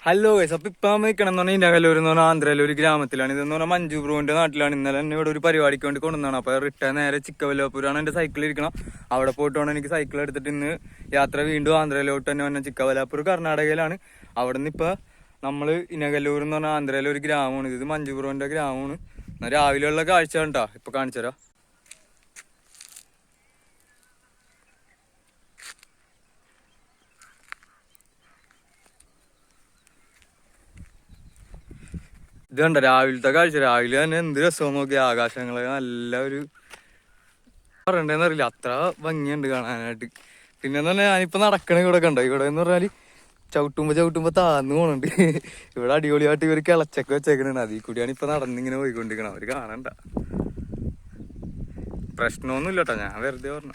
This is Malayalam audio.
ഹലോ ഗൈസ്, അപ്പൊ ഇപ്പൊ നിൽക്കണം എന്ന് പറഞ്ഞാൽ ഇന്നകല്ലൂർ എന്ന് പറഞ്ഞാൽ ആന്ധ്രയിലെ ഒരു ഗ്രാമത്തിലാണ്. ഇതെന്ന് പറഞ്ഞാൽ മഞ്ജു ബ്രോന്റെ നാട്ടിലാണ്. ഇന്നലെ തന്നെ ഇവിടെ ഒരു പരിപാടിക്ക് വേണ്ടി കൊണ്ടുവന്നാണ്. അപ്പൊ റിട്ടേൺ നേരെ ചിക്കബല്ലാപൂരാണ് എന്റെ സൈക്കിൾ ഇരിക്കണം. അവിടെ പോയിട്ട് വേണം എനിക്ക് സൈക്കിൾ എടുത്തിട്ട് ഇന്ന് യാത്ര വീണ്ടും ആന്ധ്രയിലോട്ട് തന്നെ വന്ന. ചിക്കബല്ലാപൂർ കർണാടകയിലാണ്. അവിടെ നിന്ന് ഇപ്പൊ നമ്മള് ഇനകല്ലൂർ എന്ന് പറഞ്ഞാൽ ആന്ധ്രയിലെ ഒരു ഗ്രാമമാണ്. ഇത് മഞ്ജു ബ്രോന്റെ ഗ്രാമമാണ്. രാവിലെയുള്ള കാഴ്ച കണ്ടാ ഇപ്പൊ കാണിച്ചുതരാം. ഇത് കണ്ട രാവിലത്തെ കാഴ്ച. രാവിലെ തന്നെ എന്ത് രസം നോക്കി, ആകാശങ്ങള് നല്ല ഒരു പറയണ്ടെന്ന് അറിയില്ല, അത്ര ഭംഗിയുണ്ട് കാണാനായിട്ട്. പിന്നെന്ന് പറഞ്ഞാൽ ഞാനിപ്പോ നടക്കണ ഇവിടെ കണ്ടോ, ഇവിടെ എന്ന് പറഞ്ഞാല് ചവിട്ടുമ്പോ താന്നു പോണുണ്ട്. ഇവിടെ അടിപൊളിയായിട്ട് ഇവര് കിളച്ചൊക്കെ വെച്ചേക്കണാണ്. അതിൽ കൂടിയാണ് ഇപ്പൊ നടന്നിങ്ങനെ പോയിക്കൊണ്ടിരിക്കണം. അവര് കാണണ്ട. പ്രശ്നമൊന്നുമില്ല കേട്ടോ, ഞാൻ വെറുതെ പറഞ്ഞു.